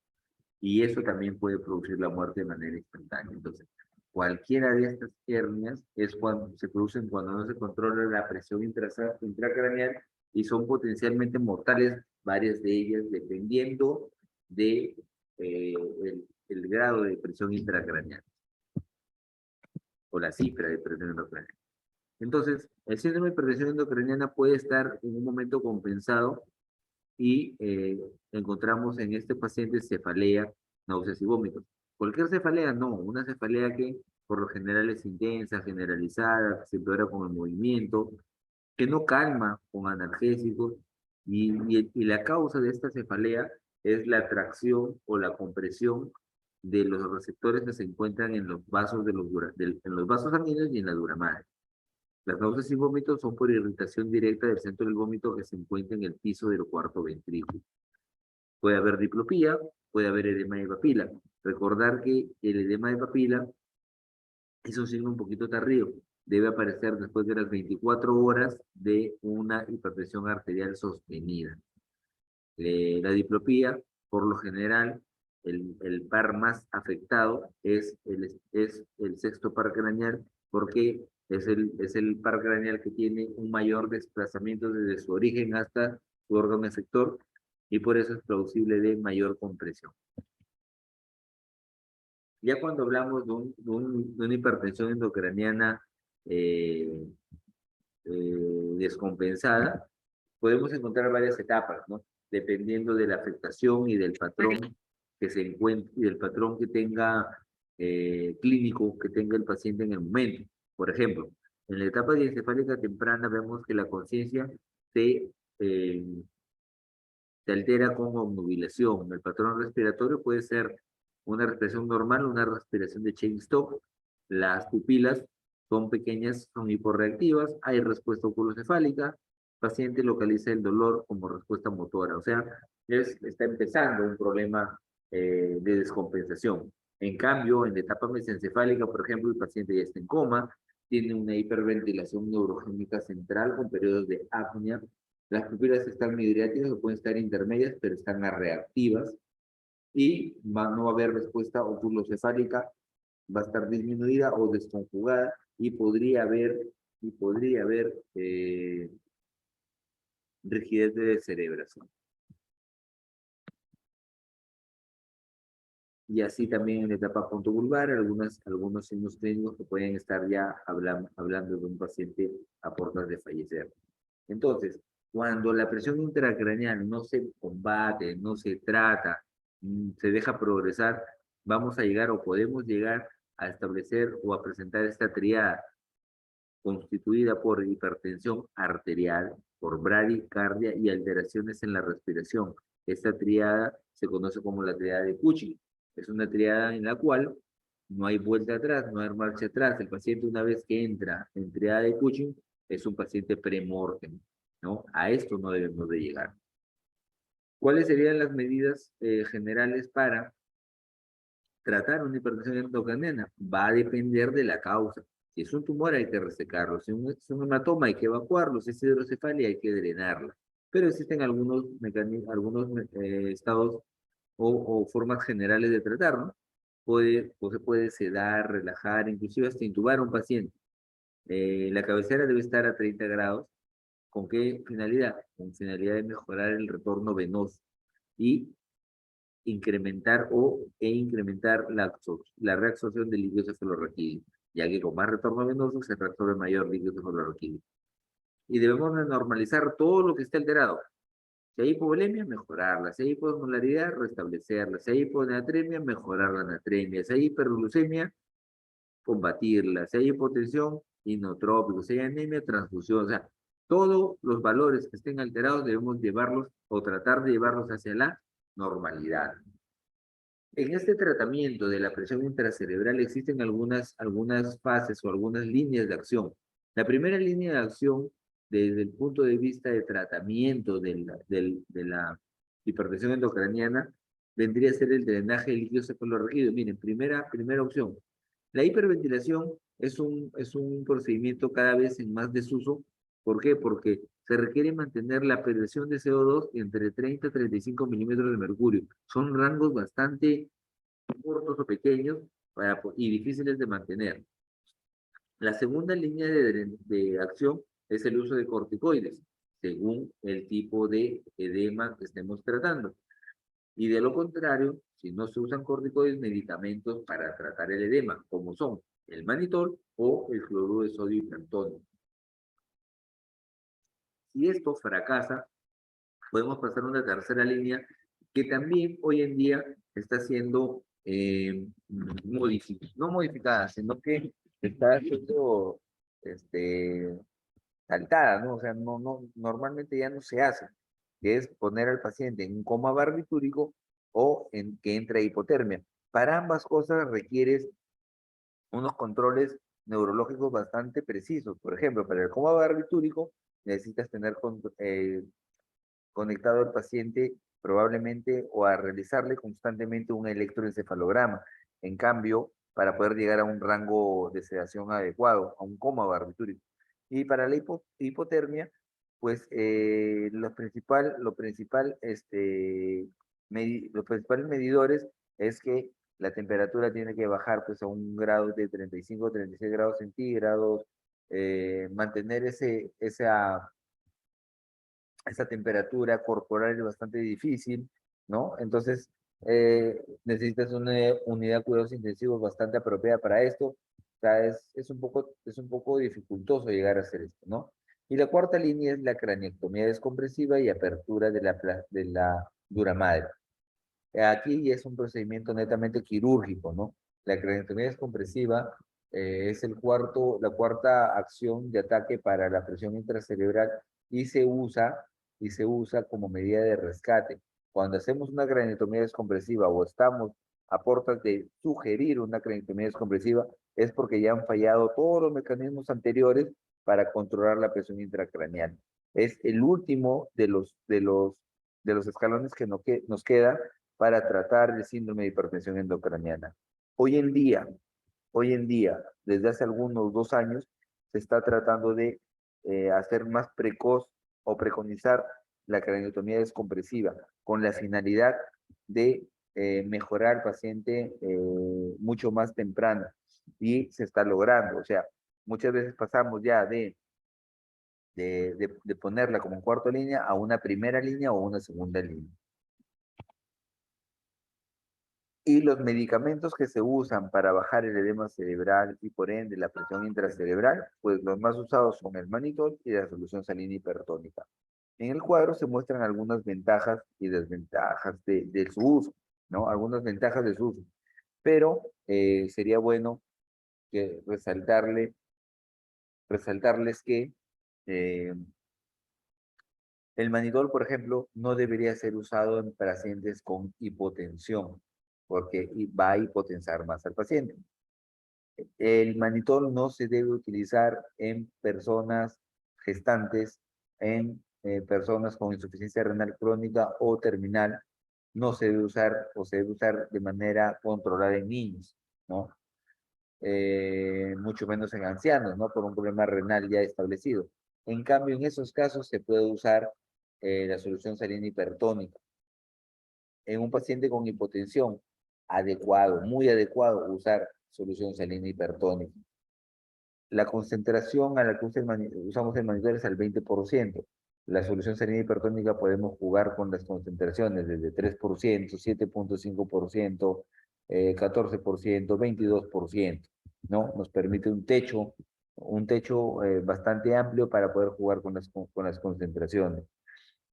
Y eso también puede producir la muerte de manera instantánea. Entonces, cualquiera de estas hernias se producen cuando no se controla la presión intracraneal y son potencialmente mortales, varias de ellas dependiendo de el grado de presión intracraneal o la cifra de presión intracraneal. Entonces, el síndrome de hipertensión endocraniana puede estar en un momento compensado y encontramos en este paciente cefalea, náuseas y vómitos. Cualquier cefalea, no, una cefalea que por lo general es intensa, generalizada, que se empeora con el movimiento, que no calma con analgésicos, y la causa de esta cefalea es la atracción o la compresión de los receptores que se encuentran en los vasos, en los vasos sanguíneos y en la dura madre. Las náuseas y vómitos son por irritación directa del centro del vómito que se encuentra en el piso del cuarto ventrículo. Puede haber diplopía, puede haber edema de papila. Recordar que el edema de papila es un signo un poquito tardío. Debe aparecer después de las 24 horas de una hipertensión arterial sostenida. La diplopía, por lo general, el par más afectado es el sexto par craneal, porque es el par craneal que tiene un mayor desplazamiento desde su origen hasta su órgano efector, y por eso es plausible de mayor compresión. Ya cuando hablamos de una hipertensión endocraniana descompensada, podemos encontrar varias etapas, ¿no? Dependiendo de la afectación y del patrón que se encuentre, y del patrón que tenga clínico que tenga el paciente en el momento. Por ejemplo, en la etapa diencefálica temprana vemos que la conciencia se altera con obnubilación. El patrón respiratorio puede ser una respiración normal, una respiración de Cheyne-Stokes. Las pupilas son pequeñas, son hiporreactivas, hay respuesta oculocefálica, el paciente localiza el dolor como respuesta motora, o sea, está empezando un problema de descompensación. En cambio, en la etapa mesencefálica, por ejemplo, el paciente ya está en coma, tiene una hiperventilación neurogénica central con periodos de apnea. Las pupilas están midriáticas o pueden estar intermedias, pero están reactivas, y no va a haber respuesta oculocefálica, va a estar disminuida o desconjugada, y podría haber rigidez de descerebración. Y así también en la etapa pontovulvar, algunos signos clínicos que pueden estar ya hablando de un paciente a puertas de fallecer. Entonces, cuando la presión intracraneal no se combate, no se trata, se deja progresar, vamos a llegar o podemos llegar a establecer o a presentar esta triada constituida por hipertensión arterial, por bradicardia y alteraciones en la respiración. Esta triada se conoce como la triada de Cushing. Es una triada en la cual no hay vuelta atrás, no hay marcha atrás. El paciente, una vez que entra en triada de Cushing, es un paciente premortem, ¿no? A esto no debemos de llegar. ¿Cuáles serían las medidas generales para tratar una hipertensión endocraniana? Va a depender de la causa. Si es un tumor hay que resecarlo, si es un hematoma hay que evacuarlo, si es hidrocefalia hay que drenarla. Pero existen algunos estados o formas generales de tratarlo. Se puede sedar, relajar, inclusive hasta intubar a un paciente. La cabecera debe estar a 30 grados. ¿Con qué finalidad? Con finalidad de mejorar el retorno venoso y incrementar la reabsorción del líquido cefalorraquídeo, ya que con más retorno venoso se reabsorbe mayor líquido cefalorraquídeo. Y debemos de normalizar todo lo que esté alterado. Si hay hipovolemia, mejorarla. Si hay hiposmolaridad, restablecerla. Si hay hiponatremia, mejorar la natremia. Si hay hiperglucemia, combatirla. Si hay hipotensión, inotrópico. Si hay anemia, transfusión. O sea, todos los valores que estén alterados debemos llevarlos o tratar de llevarlos hacia la normalidad. En este tratamiento de la presión intracerebral existen algunas fases o algunas líneas de acción. La primera línea de acción, desde el punto de vista de tratamiento de la hipertensión endocraniana, vendría a ser el drenaje de líquido cefalorraquídeo. Miren, primera opción. La hiperventilación es un procedimiento cada vez en más desuso. ¿Por qué? Porque se requiere mantener la presión de CO2 entre 30 y 35 milímetros de mercurio. Son rangos bastante cortos o pequeños y difíciles de mantener. La segunda línea de acción es el uso de corticoides, según el tipo de edema que estemos tratando. Y de lo contrario, si no se usan corticoides, medicamentos para tratar el edema, como son el manitol o el cloruro de sodio hipertónico. Si esto fracasa, podemos pasar a una tercera línea que también hoy en día está siendo no modificada, sino que está siendo saltada, ¿no? O sea, normalmente ya no se hace, que es poner al paciente en un coma barbitúrico o en que entre a hipotermia. Para ambas cosas requieres unos controles neurológicos bastante precisos. Por ejemplo, para el coma barbitúrico necesitas tener conectado al paciente probablemente o a realizarle constantemente un electroencefalograma. En cambio, para poder llegar a un rango de sedación adecuado, a un coma barbitúrico. Y para la hipotermia, pues los principales medidores es que la temperatura tiene que bajar pues a un grado de 35 o 36 grados centígrados, mantener esa temperatura corporal es bastante difícil, ¿no? Entonces, necesitas una unidad de cuidados intensivos bastante apropiada para esto. O sea, es un poco dificultoso llegar a hacer esto, ¿no? Y la cuarta línea es la craniectomía descompresiva y apertura de la dura madre. Aquí es un procedimiento netamente quirúrgico, ¿no? La craniectomía descompresiva es la cuarta acción de ataque para la presión intracerebral y se usa como medida de rescate. Cuando hacemos una craniotomía descompresiva o estamos a puertas de sugerir una craniotomía descompresiva, es porque ya han fallado todos los mecanismos anteriores para controlar la presión intracraneal. Es el último de los escalones que nos queda para tratar el síndrome de hipertensión endocraniana. Hoy en día, desde hace algunos 2 años, se está tratando de hacer más precoz o preconizar la craniotomía descompresiva con la finalidad de mejorar al paciente mucho más temprano y se está logrando. O sea, muchas veces pasamos ya de ponerla como en cuarta línea a una primera línea o una segunda línea. Y los medicamentos que se usan para bajar el edema cerebral y por ende la presión intracerebral, pues los más usados son el manitol y la solución salina hipertónica. En el cuadro se muestran algunas ventajas y desventajas de su uso, ¿no? Algunas ventajas de su uso. Pero sería bueno que resaltarles que El manitol, por ejemplo, no debería ser usado en pacientes con hipotensión, porque va a hipotensar más al paciente. El manitol no se debe utilizar en personas gestantes, en personas con insuficiencia renal crónica o terminal. No se debe usar o se debe usar de manera controlada en niños, ¿no? Mucho menos en ancianos, ¿no? Por un problema renal ya establecido. En cambio, en esos casos se puede usar la solución salina hipertónica. En un paciente con hipotensión, adecuado, muy adecuado, usar solución salina hipertónica. La concentración a la que usamos el monitor es al 20%. La solución salina hipertónica podemos jugar con las concentraciones desde 3%, 7.5%, 14%, 22%, ¿no? Nos permite un techo bastante amplio para poder jugar con las concentraciones.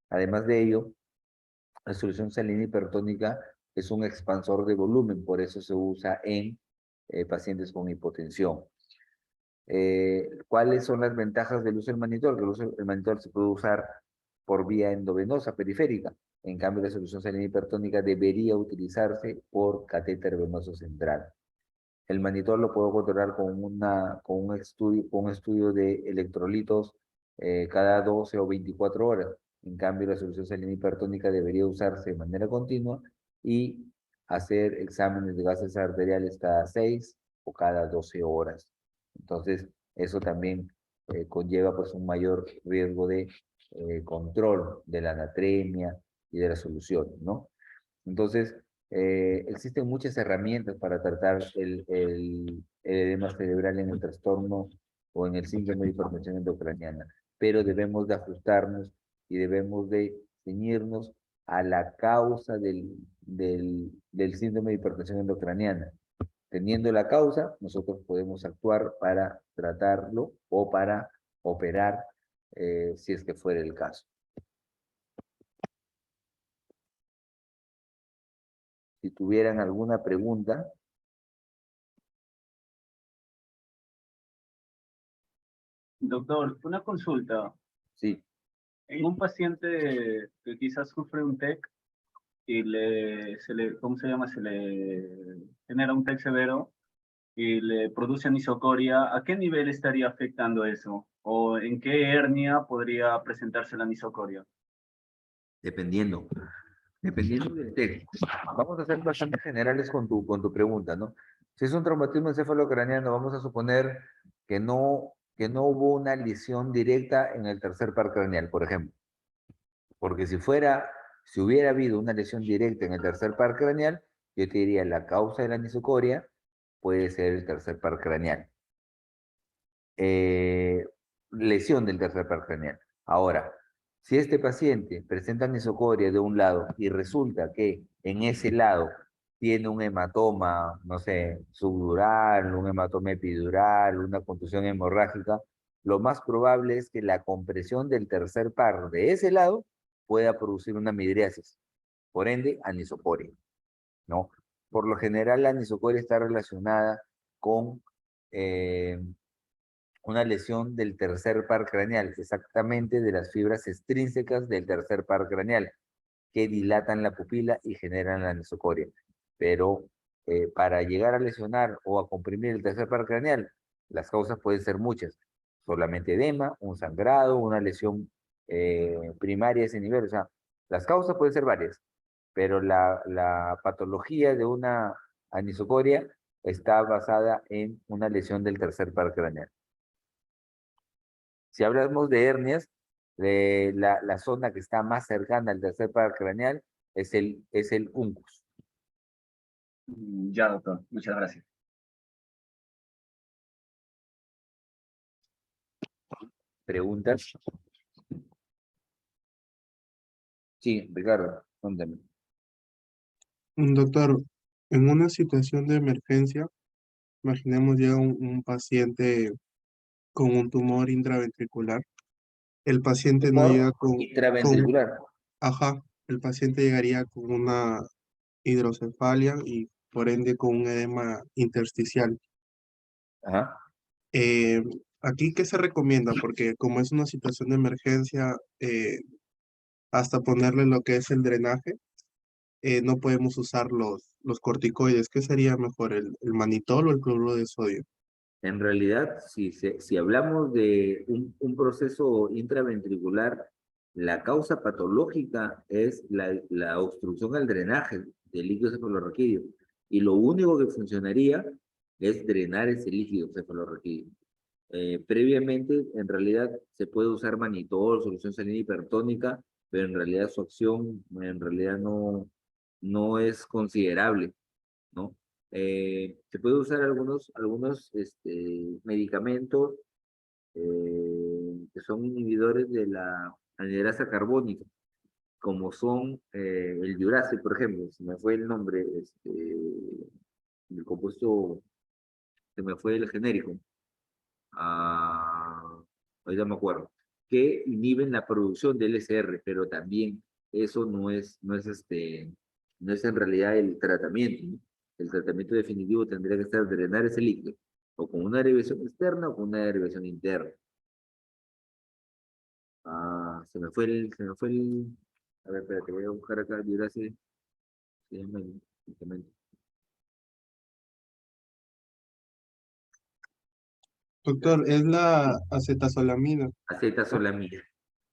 Además de ello, la solución salina hipertónica es un expansor de volumen, por eso se usa en pacientes con hipotensión. ¿Cuáles son las ventajas del uso del manitol? Que el manitol se puede usar por vía endovenosa periférica. En cambio, la solución salina hipertónica debería utilizarse por catéter venoso central. El manitol lo puedo controlar con un estudio de electrolitos cada 12 o 24 horas. En cambio, la solución salina hipertónica debería usarse de manera continua y hacer exámenes de gases arteriales cada 6 o cada 12 horas. Entonces, eso también conlleva pues un mayor riesgo de control de la anatremia y de la solución, ¿no? Entonces, existen muchas herramientas para tratar el edema cerebral en el trastorno o en el síndrome de hipertensión endocraniana, pero debemos de ajustarnos y debemos de ceñirnos a la causa del síndrome de hipertensión endocraniana. Teniendo la causa, nosotros podemos actuar para tratarlo o para operar si es que fuera el caso. Si tuvieran alguna pregunta. Doctor, una consulta. Sí. En un paciente que quizás sufre un TEC y ¿cómo se llama? Se le genera un TEC severo y le produce anisocoria, ¿a qué nivel estaría afectando eso? ¿O en qué hernia podría presentarse la anisocoria? Dependiendo del TEC. Vamos a ser bastante generales con tu pregunta, ¿no? Si es un traumatismo encefalocraniano, vamos a suponer que no hubo una lesión directa en el tercer par craneal, por ejemplo. Porque si hubiera habido una lesión directa en el tercer par craneal, yo te diría la causa de la anisocoria puede ser el tercer par craneal. Lesión del tercer par craneal. Ahora, si este paciente presenta anisocoria de un lado y resulta que en ese lado tiene un hematoma, no sé, subdural, un hematoma epidural, una contusión hemorrágica, lo más probable es que la compresión del tercer par de ese lado pueda producir una midriasis, por ende, anisocoria, ¿no? Por lo general, la anisocoria está relacionada con una lesión del tercer par craneal, exactamente de las fibras extrínsecas del tercer par craneal, que dilatan la pupila y generan la anisocoria. Pero para llegar a lesionar o a comprimir el tercer par craneal, las causas pueden ser muchas. Solamente edema, un sangrado, una lesión primaria a ese nivel. O sea, las causas pueden ser varias, pero la patología de una anisocoria está basada en una lesión del tercer par craneal. Si hablamos de hernias, la zona que está más cercana al tercer par craneal es el uncus. Ya, doctor. Muchas gracias. ¿Preguntas? Sí, Ricardo, cuéntame. Doctor, en una situación de emergencia, imaginemos llega un paciente con un tumor intraventricular. El paciente no llega Intraventricular. ajá, el paciente llegaría con una hidrocefalia y por ende con un edema intersticial. Ajá. Aquí, ¿qué se recomienda? Porque como es una situación de emergencia, hasta ponerle lo que es el drenaje, no podemos usar los corticoides. ¿Qué sería mejor, el manitol o el cloruro de sodio? En realidad, si hablamos de un proceso intraventricular, la causa patológica es la obstrucción al drenaje del líquido cefalorraquídeo. Y lo único que funcionaría es drenar ese líquido cefalorraquídeo. Previamente, en realidad, se puede usar manitol, solución salina hipertónica, pero en realidad su acción en realidad no es considerable, ¿no? Se puede usar algunos medicamentos que son inhibidores de la anhidrasa carbónica, como son el diuracil, por ejemplo, se me fue el nombre, el compuesto, se me fue el genérico, ahorita me acuerdo, que inhiben la producción del LSR, pero también eso no es en realidad el tratamiento, ¿no? El tratamiento definitivo tendría que ser drenar ese líquido, o con una derivación externa o con una derivación interna. A ver, espérate, voy a buscar acá, Diuracil, se llama el medicamento. Doctor, es la acetazolamida. Acetazolamida,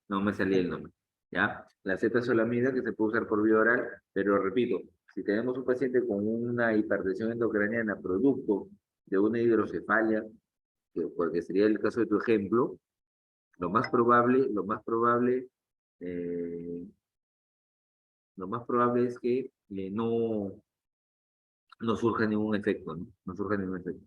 no me salía el nombre, ¿ya? La acetazolamida que se puede usar por vía oral, pero repito, si tenemos un paciente con una hipertensión endocraniana producto de una hidrocefalia, porque sería el caso de tu ejemplo, lo más probable es que no surja ningún efecto, ¿no? No surja ningún efecto.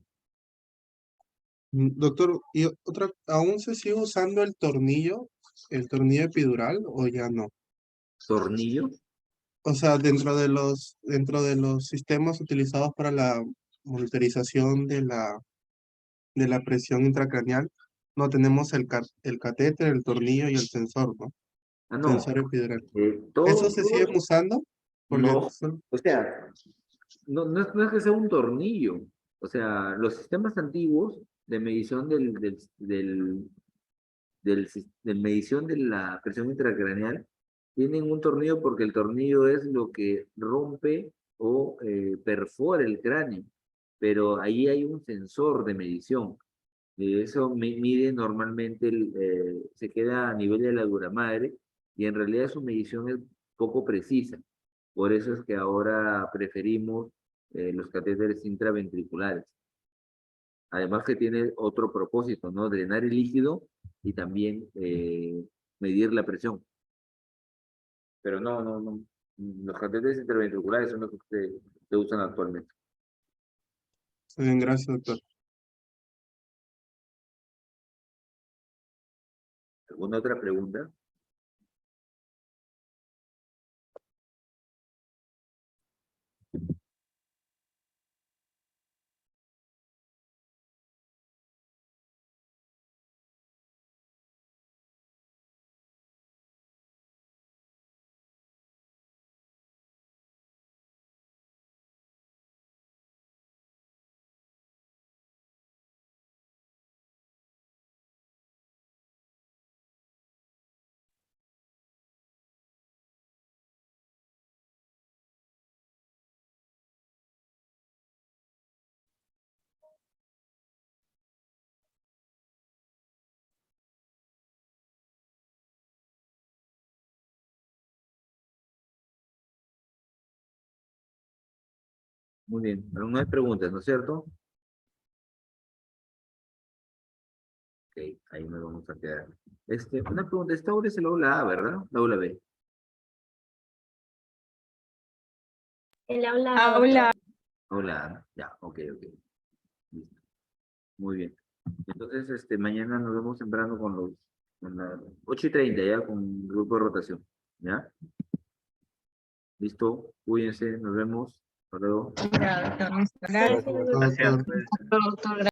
Doctor, y otra, ¿aún se sigue usando el tornillo epidural o ya no? ¿Tornillo? O sea, dentro de los sistemas utilizados para la monitorización de la presión intracraneal, no tenemos el catéter, el tornillo y el sensor, ¿no? Ah, no. Sensor epidural. Todos, ¿Eso se sigue usando? Porque no, o sea, no es que sea un tornillo. O sea, los sistemas antiguos de medición de medición de la presión intracraneal tienen un tornillo porque el tornillo es lo que rompe o perfora el cráneo. Pero ahí hay un sensor de medición. Eso mide normalmente, se queda a nivel de la dura madre y en realidad su medición es poco precisa. Por eso es que ahora preferimos los catéteres intraventriculares. Además que tiene otro propósito, ¿no? Drenar el líquido y también medir la presión. Pero no. Los catéteres intraventriculares son los que se usan actualmente. Bien, gracias, doctor. ¿Alguna otra pregunta? Muy bien, algunas preguntas, ¿no es cierto? Ok, ahí nos vamos a quedar. Una pregunta, esta aula es el aula A, ¿verdad? La aula B. El aula. Aula A, ya, ok. Listo. Muy bien. Entonces, mañana nos vemos temprano con las 8:30 ya, con el grupo de rotación. ¿Ya? Listo, cuídense, nos vemos. Hasta luego. Ya, doctor, Gracias, Doctor. doctor,